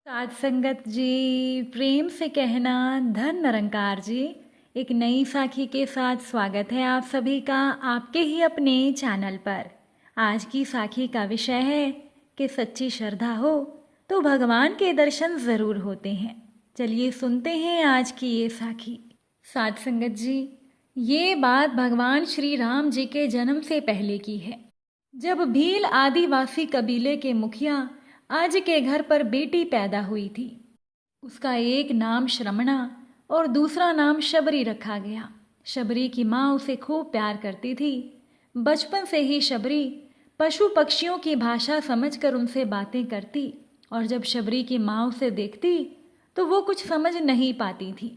साध संगत जी, प्रेम से कहना धन निरंकार जी। एक नई साखी के साथ स्वागत है आप सभी का आपके ही अपने चैनल पर। आज की साखी का विषय है कि सच्ची श्रद्धा हो तो भगवान के दर्शन ज़रूर होते हैं। चलिए सुनते हैं आज की ये साखी। साध संगत जी, ये बात भगवान श्री राम जी के जन्म से पहले की है, जब भील आदिवासी कबीले के मुखिया आज के घर पर बेटी पैदा हुई थी। उसका एक नाम श्रमणा और दूसरा नाम शबरी रखा गया। शबरी की माँ उसे खूब प्यार करती थी। बचपन से ही शबरी पशु पक्षियों की भाषा समझकर उनसे बातें करती, और जब शबरी की माँ उसे देखती तो वो कुछ समझ नहीं पाती थी।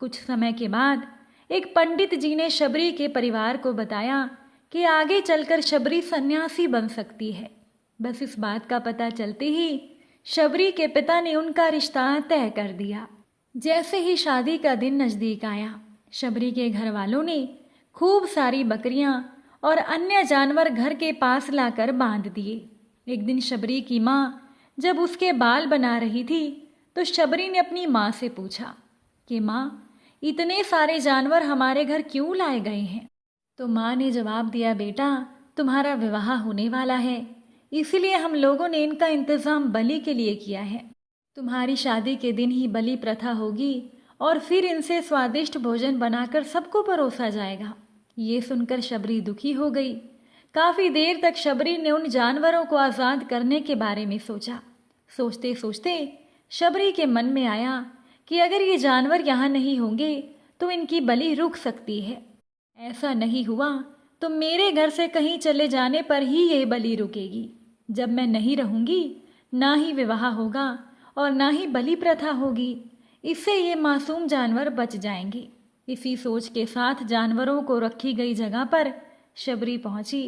कुछ समय के बाद एक पंडित जी ने शबरी के परिवार को बताया कि आगे चलकर शबरी सन्यासी बन सकती है। बस इस बात का पता चलते ही शबरी के पिता ने उनका रिश्ता तय कर दिया। जैसे ही शादी का दिन नज़दीक आया, शबरी के घर वालों ने खूब सारी बकरियां और अन्य जानवर घर के पास लाकर बांध दिए। एक दिन शबरी की माँ जब उसके बाल बना रही थी तो शबरी ने अपनी माँ से पूछा कि माँ, इतने सारे जानवर हमारे घर क्यों लाए गए हैं? तो माँ ने जवाब दिया, बेटा, तुम्हारा विवाह होने वाला है, इसीलिए हम लोगों ने इनका इंतज़ाम बलि के लिए किया है। तुम्हारी शादी के दिन ही बलि प्रथा होगी और फिर इनसे स्वादिष्ट भोजन बनाकर सबको परोसा जाएगा। ये सुनकर शबरी दुखी हो गई। काफ़ी देर तक शबरी ने उन जानवरों को आज़ाद करने के बारे में सोचा। सोचते सोचते शबरी के मन में आया कि अगर ये जानवर यहाँ नहीं होंगे तो इनकी बलि रुक सकती है। ऐसा नहीं हुआ तो मेरे घर से कहीं चले जाने पर ही ये बलि रुकेगी। जब मैं नहीं रहूंगी, ना ही विवाह होगा और ना ही बलि प्रथा होगी। इससे ये मासूम जानवर बच जाएंगे। इसी सोच के साथ जानवरों को रखी गई जगह पर शबरी पहुंची।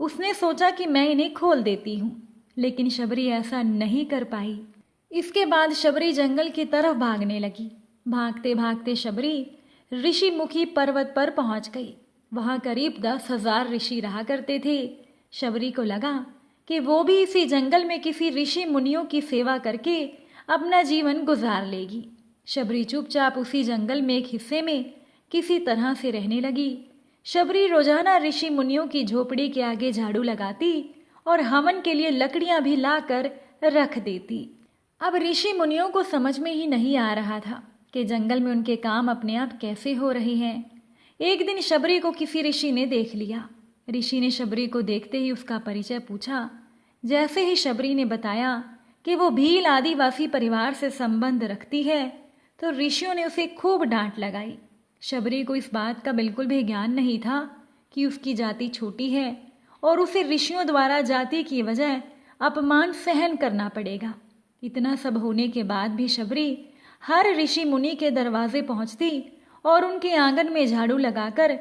उसने सोचा कि मैं इन्हें खोल देती हूँ, लेकिन शबरी ऐसा नहीं कर पाई। इसके बाद शबरी जंगल की तरफ भागने लगी। भागते भागते शबरी ऋषि मुखी पर्वत पर पहुंच गई। वहां करीब 10,000 ऋषि रहा करते थे। शबरी को लगा कि वो भी इसी जंगल में किसी ऋषि मुनियों की सेवा करके अपना जीवन गुजार लेगी। शबरी चुपचाप उसी जंगल में एक हिस्से में किसी तरह से रहने लगी। शबरी रोजाना ऋषि मुनियों की झोपड़ी के आगे झाड़ू लगाती और हवन के लिए लकड़ियां भी लाकर रख देती। अब ऋषि मुनियों को समझ में ही नहीं आ रहा था कि जंगल में उनके काम अपने आप कैसे हो रहे हैं। एक दिन शबरी को किसी ऋषि ने देख लिया। ऋषि ने शबरी को देखते ही उसका परिचय पूछा। जैसे ही शबरी ने बताया कि वो भील आदिवासी परिवार से संबंध रखती है तो ऋषियों ने उसे खूब डांट लगाई। शबरी को इस बात का बिल्कुल भी ज्ञान नहीं था कि उसकी जाति छोटी है और उसे ऋषियों द्वारा जाति की वजह अपमान सहन करना पड़ेगा। इतना सब होने के बाद भी शबरी हर ऋषि मुनि के दरवाजे पहुंचती और उनके आंगन में झाड़ू लगाकर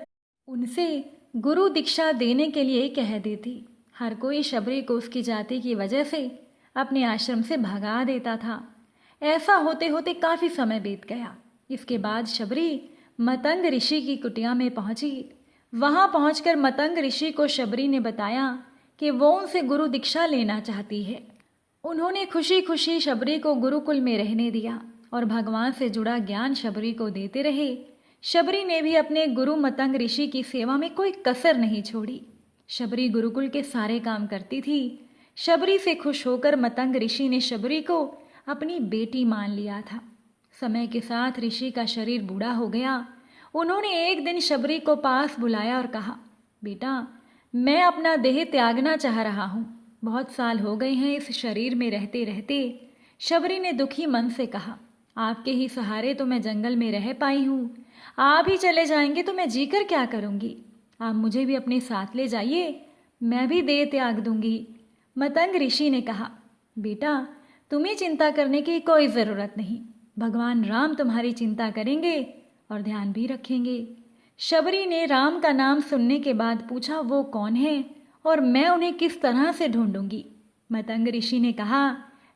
उनसे गुरु दीक्षा देने के लिए कह देती। हर कोई शबरी को उसकी जाति की वजह से अपने आश्रम से भगा देता था। ऐसा होते होते काफ़ी समय बीत गया। इसके बाद शबरी मतंग ऋषि की कुटिया में पहुंची। वहां पहुंचकर मतंग ऋषि को शबरी ने बताया कि वो उनसे गुरु दीक्षा लेना चाहती है। उन्होंने खुशी खुशी शबरी को गुरुकुल में रहने दिया और भगवान से जुड़ा ज्ञान शबरी को देते रहे। शबरी ने भी अपने गुरु मतंग ऋषि की सेवा में कोई कसर नहीं छोड़ी। शबरी गुरुकुल के सारे काम करती थी। शबरी से खुश होकर मतंग ऋषि ने शबरी को अपनी बेटी मान लिया था। समय के साथ ऋषि का शरीर बूढ़ा हो गया। उन्होंने एक दिन शबरी को पास बुलाया और कहा, बेटा, मैं अपना देह त्यागना चाह रहा हूँ। बहुत साल हो गए हैं इस शरीर में रहते रहते। शबरी ने दुखी मन से कहा, आपके ही सहारे तो मैं जंगल में रह पाई हूँ। आप ही चले जाएंगे तो मैं जीकर क्या करूँगी? आप मुझे भी अपने साथ ले जाइए, मैं भी देह त्याग दूंगी। मतंग ऋषि ने कहा, बेटा, तुम्हें चिंता करने की कोई ज़रूरत नहीं। भगवान राम तुम्हारी चिंता करेंगे और ध्यान भी रखेंगे। शबरी ने राम का नाम सुनने के बाद पूछा, वो कौन है और मैं उन्हें किस तरह से ढूंढूंगी? मतंग ऋषि ने कहा,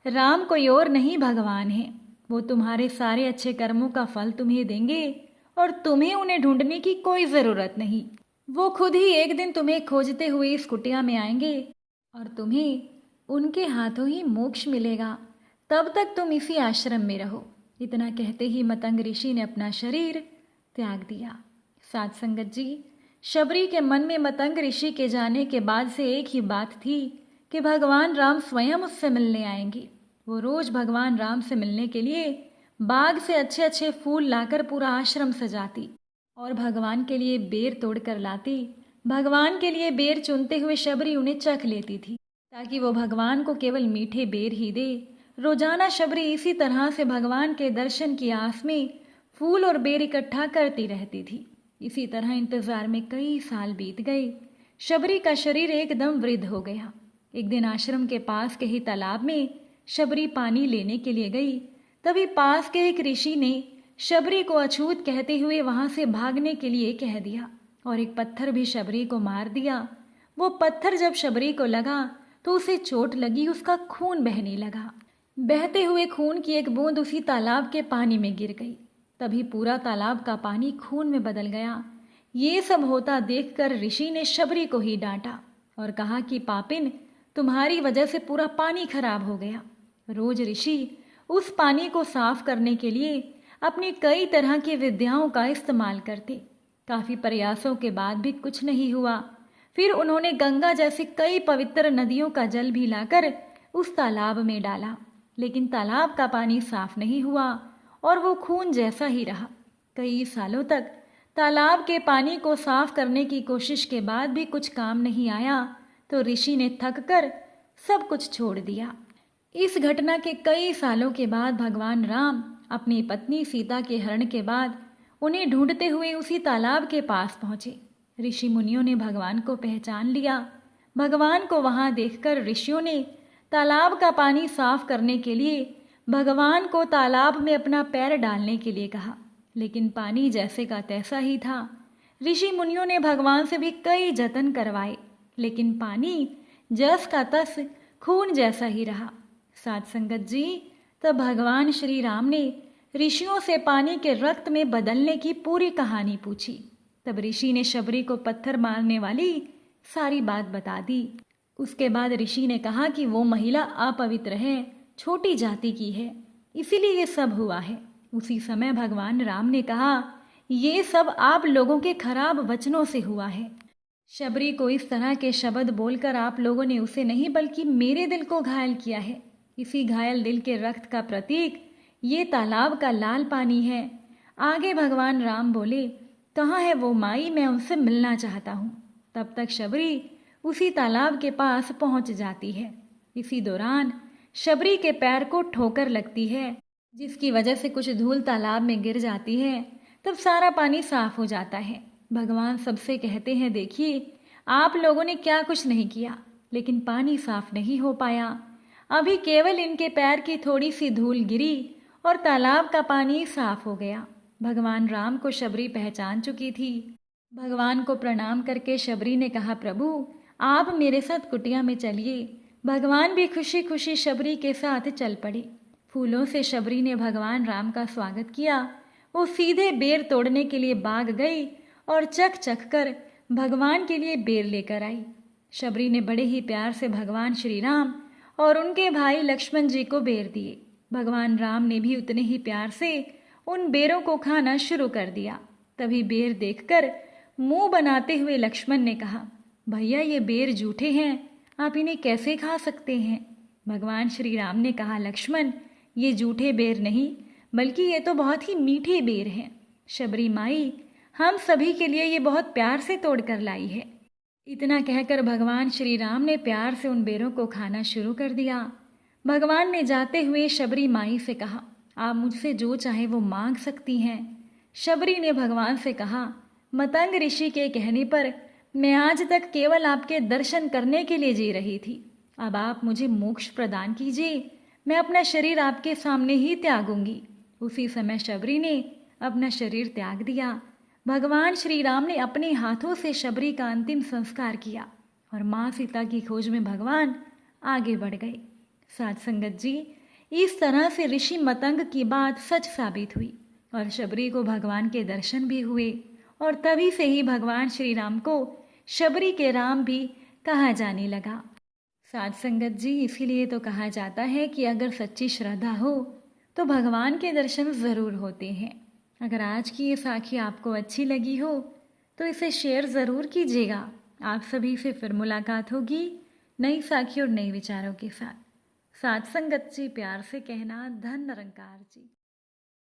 राम कोई और नहीं, भगवान है। वो तुम्हारे सारे अच्छे कर्मों का फल तुम्हें देंगे और तुम्हें उन्हें ढूंढने की कोई ज़रूरत नहीं। वो खुद ही एक दिन तुम्हें खोजते हुए इस कुटिया में आएंगे और तुम्हें उनके हाथों ही मोक्ष मिलेगा। तब तक तुम इसी आश्रम में रहो। इतना कहते ही मतंग ऋषि ने अपना शरीर त्याग दिया। साध संगत जी, शबरी के मन में मतंग ऋषि के जाने के बाद से एक ही बात थी कि भगवान राम स्वयं उससे मिलने आएंगे। वो रोज भगवान राम से मिलने के लिए बाग से अच्छे अच्छे फूल लाकर पूरा आश्रम सजाती और भगवान के लिए बेर तोड़कर लाती। भगवान के लिए बेर चुनते हुए शबरी उन्हें चख लेती थी ताकि वो भगवान को केवल मीठे बेर ही दे। रोजाना शबरी इसी तरह से भगवान के दर्शन की आस में फूल और बेर इकट्ठा करती रहती थी। इसी तरह इंतजार में कई साल बीत गए। शबरी का शरीर एकदम वृद्ध हो गया। एक दिन आश्रम के पास के ही तालाब में शबरी पानी लेने के लिए गई। तभी पास के एक ऋषि ने शबरी को अछूत कहते हुए वहां से भागने के लिए कह दिया और एक पत्थर भी शबरी को मार दिया। वो पत्थर जब शबरी को लगा तो उसे चोट लगी, उसका खून बहने लगा। बहते हुए खून की एक बूंद उसी तालाब के पानी में गिर गई। तभी पूरा तालाब का पानी खून में बदल गया। ये सब होता देखकर ऋषि ने शबरी को ही डांटा और कहा कि पापिन, तुम्हारी वजह से पूरा पानी खराब हो गया। रोज ऋषि उस पानी को साफ करने के लिए अपनी कई तरह की विद्याओं का इस्तेमाल करते। काफी प्रयासों के बाद भी कुछ नहीं हुआ। फिर उन्होंने गंगा जैसी कई पवित्र नदियों का जल भी लाकर उस तालाब में डाला, लेकिन तालाब का पानी साफ नहीं हुआ और वो खून जैसा ही रहा। कई सालों तक तालाब के पानी को साफ करने की कोशिश के बाद भी कुछ काम नहीं आया तो ऋषि ने थक कर सब कुछ छोड़ दिया। इस घटना के कई सालों के बाद भगवान राम अपनी पत्नी सीता के हरण के बाद उन्हें ढूंढते हुए उसी तालाब के पास पहुंचे। ऋषि मुनियों ने भगवान को पहचान लिया। भगवान को वहां देखकर ऋषियों ने तालाब का पानी साफ करने के लिए भगवान को तालाब में अपना पैर डालने के लिए कहा, लेकिन पानी जैसे का तैसा ही था। ऋषि मुनियों ने भगवान से भी कई जतन करवाए, लेकिन पानी जस का तस खून जैसा ही रहा। साध संगत जी, तब भगवान श्री राम ने ऋषियों से पानी के रक्त में बदलने की पूरी कहानी पूछी। तब ऋषि ने शबरी को पत्थर मारने वाली सारी बात बता दी। उसके बाद ऋषि ने कहा कि वो महिला अपवित्र है, छोटी जाति की है, इसीलिए ये सब हुआ है। उसी समय भगवान राम ने कहा, ये सब आप लोगों के खराब वचनों से हुआ है। शबरी को इस तरह के शब्द बोलकर आप लोगों ने उसे नहीं बल्कि मेरे दिल को घायल किया है। इसी घायल दिल के रक्त का प्रतीक ये तालाब का लाल पानी है। आगे भगवान राम बोले, कहाँ है वो माई, मैं उनसे मिलना चाहता हूँ। तब तक शबरी उसी तालाब के पास पहुँच जाती है। इसी दौरान शबरी के पैर को ठोकर लगती है, जिसकी वजह से कुछ धूल तालाब में गिर जाती है। तब सारा पानी साफ हो जाता है। भगवान सबसे कहते हैं, देखिए आप लोगों ने क्या कुछ नहीं किया, लेकिन पानी साफ नहीं हो पाया। अभी केवल इनके पैर की थोड़ी सी धूल गिरी और तालाब का पानी साफ हो गया। भगवान राम को शबरी पहचान चुकी थी। भगवान को प्रणाम करके शबरी ने कहा, प्रभु आप मेरे साथ कुटिया में चलिए। भगवान भी खुशी खुशी शबरी के साथ चल पड़े। फूलों से शबरी ने भगवान राम का स्वागत किया। वो सीधे बेर तोड़ने के लिए बाग गई और चख चख कर भगवान के लिए बेर लेकर आई। शबरी ने बड़े ही प्यार से भगवान श्री राम और उनके भाई लक्ष्मण जी को बेर दिए। भगवान राम ने भी उतने ही प्यार से उन बेरों को खाना शुरू कर दिया। तभी बेर देखकर मुंह बनाते हुए लक्ष्मण ने कहा, भैया ये बेर जूठे हैं, आप इन्हें कैसे खा सकते हैं। भगवान श्री राम ने कहा, लक्ष्मण ये जूठे बेर नहीं बल्कि ये तो बहुत ही मीठे बेर हैं। शबरी माई हम सभी के लिए ये बहुत प्यार से तोड़ कर लाई है। इतना कहकर भगवान श्री राम ने प्यार से उन बेरों को खाना शुरू कर दिया। भगवान ने जाते हुए शबरी माई से कहा, आप मुझसे जो चाहे वो मांग सकती हैं। शबरी ने भगवान से कहा, मतंग ऋषि के कहने पर मैं आज तक केवल आपके दर्शन करने के लिए जी रही थी। अब आप मुझे मोक्ष प्रदान कीजिए, मैं अपना शरीर आपके सामने ही त्यागूंगी। उसी समय शबरी ने अपना शरीर त्याग दिया। भगवान श्री राम ने अपने हाथों से शबरी का अंतिम संस्कार किया और माँ सीता की खोज में भगवान आगे बढ़ गए। साध संगत जी, इस तरह से ऋषि मतंग की बात सच साबित हुई और शबरी को भगवान के दर्शन भी हुए और तभी से ही भगवान श्री राम को शबरी के राम भी कहा जाने लगा। साथ संगत जी, इसीलिए तो कहा जाता है कि अगर सच्ची श्रद्धा हो तो भगवान के दर्शन ज़रूर होते हैं। अगर आज की ये साखी आपको अच्छी लगी हो तो इसे शेयर ज़रूर कीजिएगा। आप सभी से फिर मुलाकात होगी नई साखी और नए विचारों के साथ। साथ संगत जी, प्यार से कहना, धन निरंकार जी।